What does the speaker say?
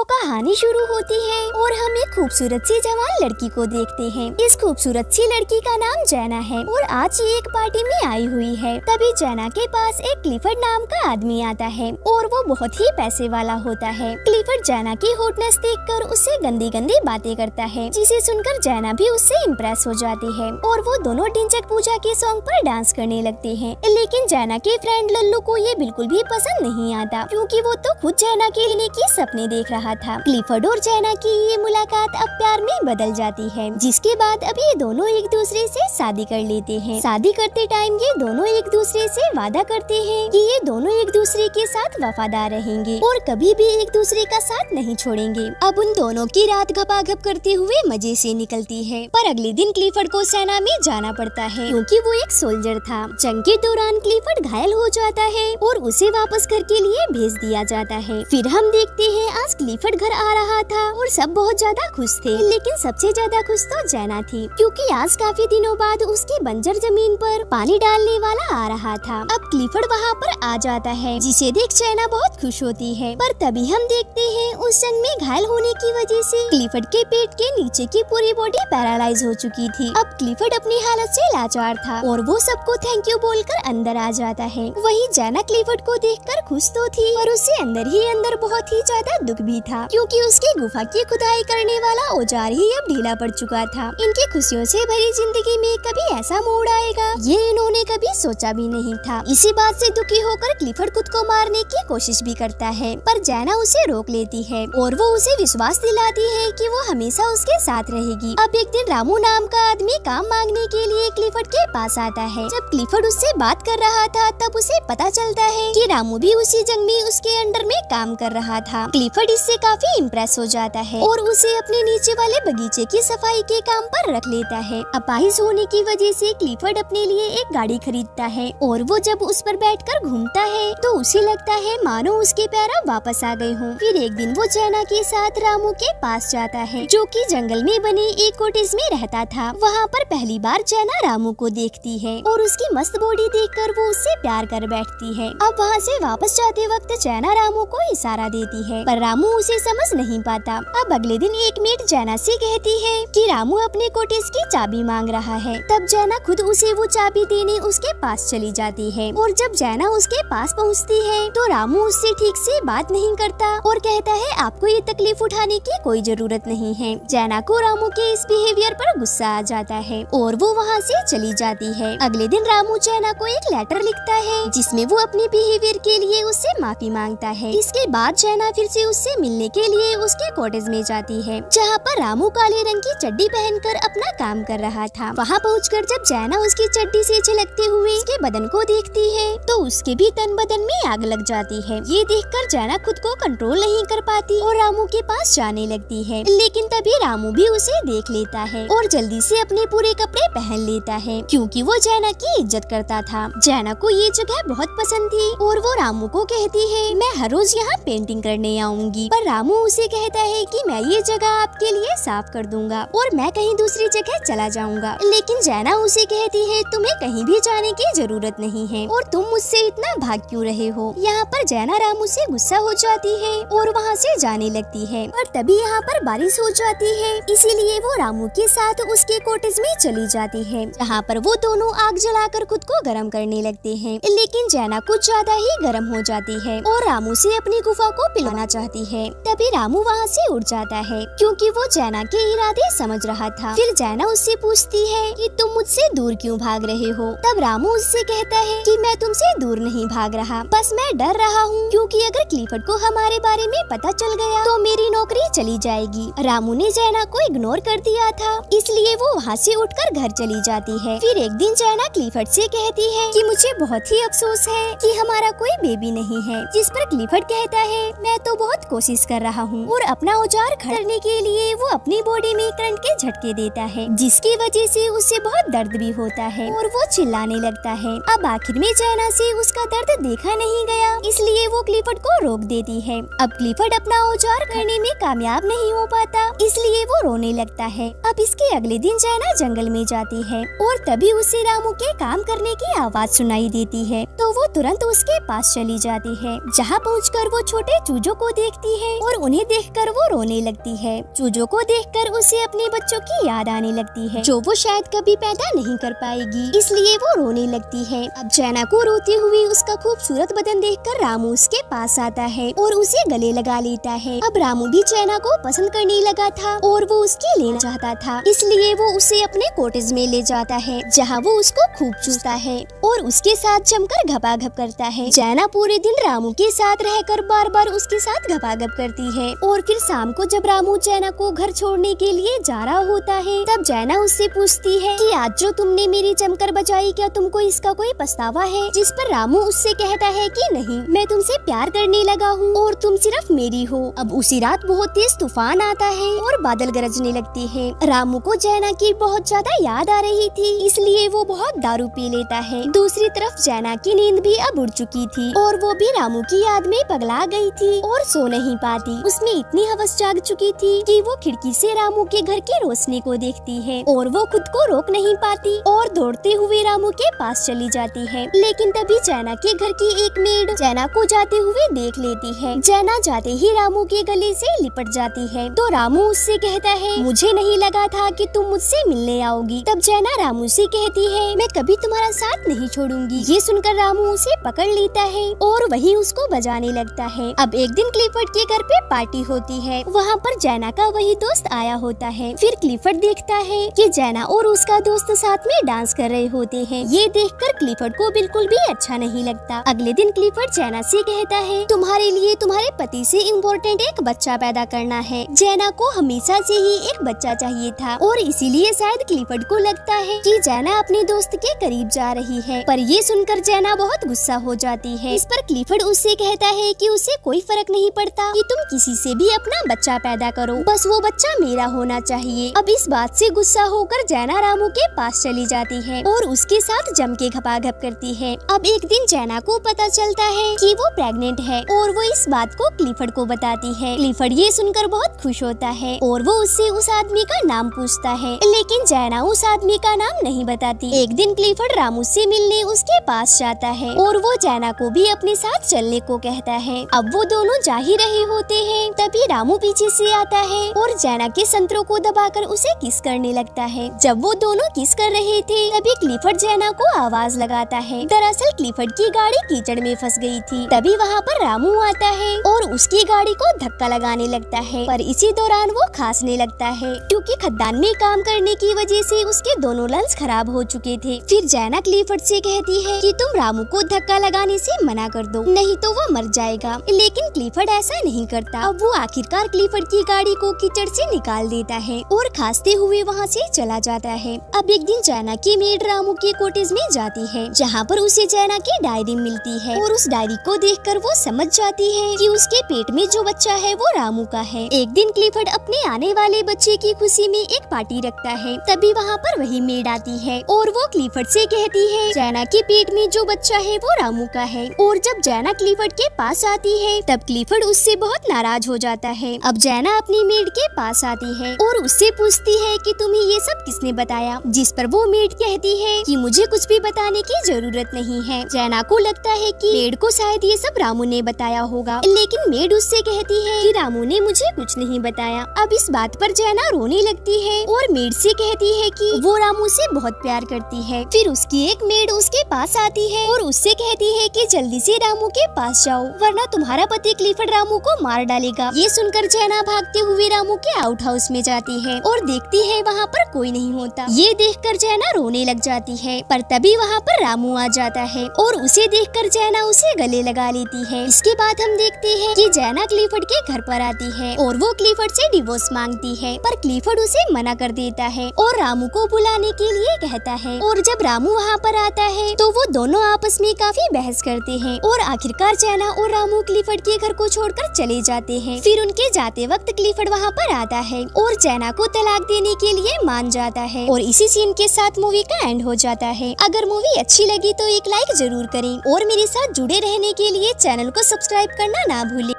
कहानी शुरू होती है और हम एक खूबसूरत सी जवान लड़की को देखते हैं। इस खूबसूरत सी लड़की का नाम जैना है और आज ये एक पार्टी में आई हुई है। तभी जैना के पास एक क्लिफर्ड नाम का आदमी आता है और वो बहुत ही पैसे वाला होता है। क्लिफर्ड जैना की हॉटनेस देखकर उससे गंदी गंदी बातें करता है, जिसे सुनकर जैना भी उससे इम्प्रेस हो जाती है और वो दोनों ढिंचक पूजा के सॉन्ग पर डांस करने लगते हैं। लेकिन जैना के फ्रेंड लल्लू को ये बिल्कुल भी पसंद नहीं आता, क्योंकि वो तो खुद जैना के लेने की सपने देख रहा था। क्लिफर्ड और जैना की ये मुलाकात अब प्यार में बदल जाती है, जिसके बाद अब ये दोनों एक दूसरे से शादी कर लेते हैं। शादी करते टाइम ये दोनों एक दूसरे से वादा करते हैं कि ये दोनों एक दूसरे के साथ वफादार रहेंगे और कभी भी एक दूसरे का साथ नहीं छोड़ेंगे। अब उन दोनों की रात घपाघप करते हुए मजे से निकलती है, पर अगले दिन क्लिफर्ड को सेना में जाना पड़ता है, क्योंकि वो एक सोल्जर था। जंग के दौरान क्लिफर्ड घायल हो जाता है और उसे वापस घर के लिए भेज दिया जाता है। फिर हम देखते हैं आज क्लिफर्ड घर आ रहा था और सब बहुत ज्यादा खुश थे, लेकिन सबसे ज्यादा खुश तो जैना थी, क्योंकि आज काफी दिनों बाद उसकी बंजर जमीन पर पानी डालने वाला आ रहा था। अब क्लिफर्ड वहाँ पर आ जाता है, जिसे देख जैना बहुत खुश होती है। पर तभी हम देखते हैं उस जंग में घायल होने की वजह से क्लिफर्ड के पेट के नीचे की पूरी बॉडी पैरालाइज हो चुकी थी। अब क्लिफर्ड अपनी हालत से लाचार था और वो सबको थैंक यू बोलकर अंदर आ जाता है। वही जैना क्लिफर्ड को देखकर खुश तो थी, पर उससे अंदर ही अंदर बहुत ही ज्यादा दुख भी था, क्योंकि उसकी गुफा की खुदाई करने वाला औजार ही अब ढीला पड़ चुका था। इनकी खुशियों से भरी जिंदगी में कभी ऐसा मोड़ आएगा, ये इन्होंने कभी सोचा भी नहीं था। इसी बात से दुखी होकर क्लिफर्ड खुद को मारने की कोशिश भी करता है, पर जैना उसे रोक लेती है और वो उसे विश्वास दिलाती है कि वो हमेशा उसके साथ रहेगी। अब एक दिन रामू नाम का आदमी काम मांगने के लिए क्लिफर्ड के पास आता है। जब क्लिफर्ड उससे बात कर रहा था, तब उसे पता चलता है कि रामू भी उसी जंग में उसके अंडर में काम कर रहा था। क्लिफर्ड इससे काफी इम्प्रेस हो जाता है और उसे अपने नीचे वाले बगीचे की सफाई के काम पर रख लेता है। अपाहिज होने की वजह से क्लिफर्ड अपने लिए एक गाड़ी खरीदता है और वो जब उस पर बैठकर घूमता है तो उसे लगता है मानो उसके पैर अब वापस आ गए हों। फिर एक दिन वो जैना के साथ रामू के पास जाता है, जो कि जंगल में बने एक कॉटेज में रहता था। वहाँ पर पहली बार जैना रामू को देखती है और उसकी मस्त बॉडी देखकर वो उससे प्यार कर बैठती है। अब वहाँ से वापस जाते वक्त जैना रामू को इशारा देती है, पर रामू उसे समझ नहीं पाता। अब अगले दिन एक मेट जैना से कहती है कि रामू अपने कॉटेज की चाबी मांग रहा है। तब जैना खुद उसे वो चाबी देने उसके पास चली जाती है और जब जैना उसके पास पहुँचती है तो रामू उससे ठीक से बात नहीं करता और कहता है आपको ये तकलीफ उठाने की कोई जरूरत नहीं है। जैना को रामू के इस बिहेवियर पर गुस्सा आ जाता है और वो वहाँ से चली जाती है। अगले दिन रामू जैना को एक लेटर लिखता है, जिसमें वो अपने बिहेवियर के लिए उससे माफी मांगता है। इसके बाद जैना फिर से उससे मिलने के लिए उसके कॉटेज में जाती है, जहाँ पर रामू काले रंग की चड्डी पहनकर अपना काम कर रहा था। वहाँ पहुँचकर जब जैना उसकी चड्डी से झलकते हुए उसके बदन को देखती है तो उसके भी तन बदन में आग लग जाती है। ये देखकर जैना खुद को कंट्रोल नहीं कर पाती और रामू के पास जाने लगती है, लेकिन तभी रामू भी उसे देख लेता है और जल्दी से अपने पूरे कपड़े पहन लेता है, क्योंकि वो जैना की इज्जत करता था। जैना को ये जगह बहुत पसंद थी और वो रामू को कहती है मैं हर रोज यहाँ पेंटिंग करने आऊंगी, पर रामू उसे कहता है कि मैं ये जगह आपके लिए साफ कर दूंगा और मैं कहीं दूसरी जगह चला जाऊंगा। लेकिन जैना उसे कहती है तुम्हें कहीं भी जाने की जरूरत नहीं है और तुम मुझसे इतना भाग क्यों रहे हो। यहाँ पर जैना रामू से गुस्सा हो जाती है और वहाँ से जाने लगती है, और तभी यहाँ पर बारिश हो जाती है, इसीलिए वो रामू के साथ उसके कॉटेज में चली जाती है, जहाँ पर वो दोनों आग जलाकर खुद को गर्म करने लगते हैं। लेकिन जैना कुछ ज्यादा ही गर्म हो जाती है और रामू से अपनी गुफा को पिलाना चाहती है। तभी रामू वहाँ से उड़ जाता है, क्योंकि वो जैना के इरादे समझ रहा था। फिर जैना उससे पूछती है कि तुम मुझसे दूर क्यों भाग रहे हो। तब रामू उससे कहता है कि मैं तुमसे दूर नहीं भाग रहा, बस मैं डर रहा हूँ, क्योंकि अगर क्लिफर्ड को हमारे बारे में पता चल गया तो मेरी नौकरी चली जाएगी। रामू ने जैना को इग्नोर कर दिया था, इसलिए वो वहाँ से उठकर घर चली जाती है। फिर एक दिन जैना क्लिफर्ड से कहती है कि मुझे बहुत ही अफसोस है कि हमारा कोई बेबी नहीं है, जिस पर क्लिफर्ड कहता है मैं तो बहुत कोशिश कर रहा हूँ, और अपना औजार खड़ने के लिए वो अपनी बॉडी में करंट के झटके देता है, जिसकी वजह से उसे बहुत दर्द भी होता है और वो चिल्लाने लगता है। अब आखिर में जैना से उसका दर्द देखा नहीं गया, इसलिए वो क्लिफर्ड को रोक देती है। अब क्लिफर्ड अपना औजार करने में कामयाब नहीं हो पाता, इसलिए वो रोने लगता है। अब इसके अगले दिन जैना जंगल में जाती है और तभी उसे रामू के काम करने की आवाज सुनाई देती है, तो वो तुरंत उसके पास चली जाती है, जहाँ पहुंचकर वो छोटे चूजों को देखती है और उन्हें देखकर वो रोने लगती है। चूजों को देखकर उसे अपने बच्चों की याद आने लगती है, जो वो शायद कभी पैदा नहीं कर पाएगी, इसलिए वो रोने लगती है। अब जैना को रोती हुई उसका खूबसूरत बदन देखकर रामू उसके पास आता है और उसे गले लगा लेता है। अब रामू भी जैना को पसंद करने लगा था और वो उसके लेना चाहता था, इसलिए वो उसे अपने कॉटेज में ले जाता है, जहाँ वो उसको खूब चूसता है और उसके साथ जमकर घपाघप करता है। जैना पूरे दिन रामू के साथ रहकर बार बार उसके साथ घपाघप करती है और फिर शाम को जब रामू जैना को घर छोड़ने के लिए जा रहा होता है, तब जैना उससे पूछती है कि आज जो तुमने मेरी जमकर बचाई, क्या तुमको इसका कोई पछतावा है? जिस पर रामू उससे कहता है कि नहीं, मैं तुमसे प्यार करने लगा हूँ और तुम सिर्फ मेरी हो। अब उसी रात बहुत तेज तूफान आता है और बादल गरजने लगते हैं। रामू को जैना की बहुत ज्यादा याद आ रही थी, इसलिए वो बहुत दारू पी लेता है। दूसरी तरफ जैना की नींद भी अब उड़ चुकी थी और वो भी रामू की याद में पगला गई थी और सो नहीं पाती। उसमें इतनी हवस जाग चुकी थी कि वो खिड़की से रामू के घर की रोशनी को देखती है और वो खुद को रोक नहीं पाती और दौड़ते हुए रामू के पास चली जाती है। लेकिन तभी जैना के घर की एक मेड जैना को जाते हुए देख लेती है। जैना जाते ही रामू के गले से लिपट जाती है, तो रामू उससे कहता है, मुझे नहीं लगा था कि तुम मुझसे मिलने आओगी। तब जैना रामू से कहती है, मैं कभी तुम्हारा साथ नहीं छोड़ूंगी। ये सुनकर रामू उसे पकड़ लेता है और वहीं उसको बजाने लगता है। अब एक दिन क्लिफर्ड के घर पे पार्टी होती है, वहाँ पर जैना का वही दोस्त आया होता है। फिर क्लिफर्ड देखता है कि जैना और उसका दोस्त साथ में डांस कर रहे होते हैं। ये देखकर क्लिफर्ड को बिल्कुल भी अच्छा नहीं लगता। अगले दिन क्लिफर्ड जैना से कहता है, तुम्हारे लिए तुम्हारे पति से इम्पोर्टेंट एक बच्चा पैदा करना है। जैना को हमेशा से ही एक बच्चा चाहिए था और इसीलिए शायद क्लिफर्ड को लगता है कि जैना अपने दोस्त के करीब जा रही है, पर ये सुनकर जैना बहुत गुस्सा हो जाती है। इस पर क्लिफर्ड उससे कहता है कि उसे कोई फर्क नहीं पड़ता कि तुम किसी से भी अपना बच्चा पैदा करो, बस वो बच्चा मेरा होना चाहिए। अब इस बात से गुस्सा होकर जैना रामू के पास चली जाती है और उसके साथ जम के घपाघप करती है। अब एक दिन जैना को पता चलता है कि वो प्रेग्नेंट है और वो इस बात को क्लिफर्ड को बताती है। क्लिफर्ड ये सुनकर बहुत खुश होता है और वो उससे उस आदमी का नाम पूछता है, लेकिन जैना उस आदमी का नाम नहीं बताती। एक दिन क्लिफर्ड रामू से मिलने उसके पास जाता है और वो जैना को भी अपने साथ चलने को कहता है। अब वो दोनों जा ही रहे होते हैं, तभी रामू पीछे से आता है और जैना के संतरों को दबाकर उसे किस करने लगता है। जब वो दोनों किस कर रहे थे, तभी क्लिफर्ड जैना को आवाज लगाता है। दरअसल क्लिफर्ड की गाड़ी कीचड़ में फंस गई थी। तभी वहाँ पर रामू आता है और उसकी गाड़ी को धक्का लगाने लगता है, पर इसी दौरान वो खांसने लगता है क्योंकि खदान में काम करने की वजह से उसके दोनों लंग्स खराब हो चुके थे। फिर जैना क्लिफर्ड से कहती है कि तुम रामू को धक्का लगाने से मना कर दो, नहीं तो वो मर जाएगा। लेकिन क्लिफर्ड ऐसा नहीं करता। अब वो आखिरकार क्लिफर्ड की गाड़ी को कीचड़ से निकाल देता है और खांसते हुए वहाँ से चला जाता है। अब एक दिन जैना की मेड रामू के कॉटेज में जाती है, जहाँ पर उसे जैना की डायरी मिलती है और उस डायरी को देखकर वो समझ जाती है कि उसके पेट में जो बच्चा है वो रामू का है। एक दिन क्लिफर्ड अपने आने वाले बच्चे की खुशी में एक पार्टी रखता है, तभी वहाँ पर वही मेड आती है और वो क्लिफर्ड से कहती है, जैना के पेट में जो बच्चा है वो रामू का है। और जब जैना क्लिफर्ड के पास आती है, तब क्लिफर्ड उससे बहुत नाराज हो जाता है। अब जैना अपनी मेड के पास आती है और उससे पूछती है कि तुम्हें ये सब किसने बताया, जिस पर वो मेड कहती है कि मुझे कुछ भी बताने की जरूरत नहीं है। जैना को लगता है कि मेड को शायद ये सब रामू ने बताया होगा, लेकिन मेड उससे कहती है कि रामू ने मुझे कुछ नहीं बताया। अब इस बात पर जैना रोने लगती है और मेड से कहती है कि वो रामू से बहुत प्यार करती है। फिर उसकी एक मेड उसके पास आती है और उससे कहती है कि जल्दी से रामू के पास जाओ, वरना तुम्हारा पति क्लिफर्ड रामू को मार डालेगा। ये सुनकर जैना भागते हुए रामू के आउट हाउस में जाती है और देखती है वहाँ पर कोई नहीं होता। ये देखकर जैना रोने लग जाती है, पर तभी वहाँ पर रामू आ जाता है और उसे देखकर जैना उसे गले लगा लेती है। इसके बाद हम देखते हैं कि जैना क्लिफर्ड के घर पर आती है और वो क्लिफर्ड से डिवोर्स मांगती है, पर क्लिफर्ड उसे मना कर देता है और रामू को बुलाने के लिए कहता है। और जब रामू वहाँ पर आता है तो वो दोनों आपस में काफी बहस करते हैं और आखिरकार जैना और रामू क्लिफर्ड के घर को छोड़कर चले जाते हैं। फिर उनके जाते वक्त क्लिफर्ड वहाँ पर आता है और जैना को तलाक देने के लिए मान जाता है और इसी सीन के साथ मूवी का एंड हो जाता है। अगर मूवी अच्छी लगी तो एक लाइक जरूर करें और मेरे साथ जुड़े रहने के लिए चैनल को सब्सक्राइब करना ना भूलें।